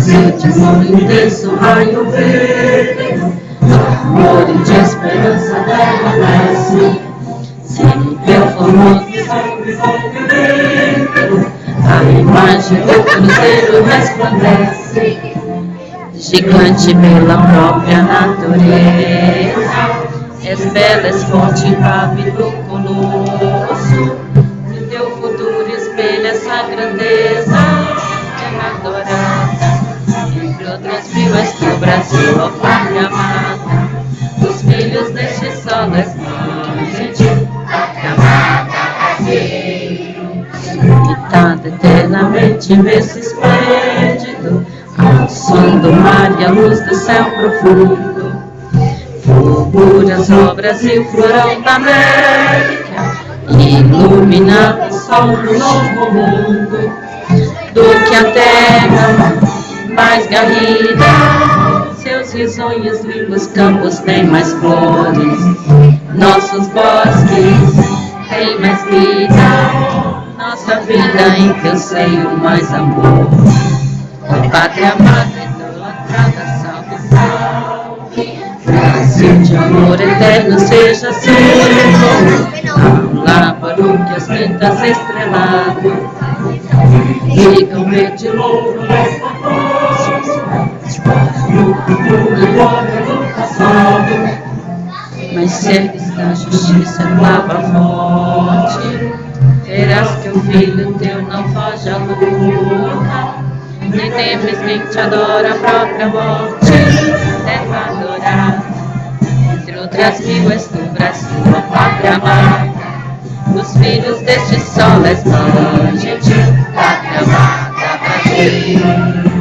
Brasil de amor intenso, raio verde, amor e de esperança derramece. Sempre eu formoso a imagem do cruzeiro resplandece, gigante pela própria natureza. És bela, és forte, impávido colosso, e teu futuro espelha essa grandeza. É adorada, entre outras mil és tu, Brasil, ó pátria amada, os filhos deste sol és mãe de pátria amada, Brasil. Habitada eternamente em berço esplêndido, ao som do mar e a luz do céu profundo. Fulguras, ó Brasil, florão da América, iluminado o sol do novo mundo. Do que a terra mais garrida, seus risonhos limpos campos têm mais flores, nossos bosques têm mais vida, nossa vida em teu seio mais amor. Ó pátria amada, idolatrada, salve, salve, Brasil de amor eterno seja sempre, ao lábaro que as quintas estrelado, ficam verde louro nesta glória do passado. Mas cerques da justiça clava forte, terás que o filho teu não foge à luta, nem temes quem te adora a própria morte. Terra adorada, entre outras mil és tu, Brasil, a pátria amada, os filhos deste sol és mãe de pátria amada, Brasil.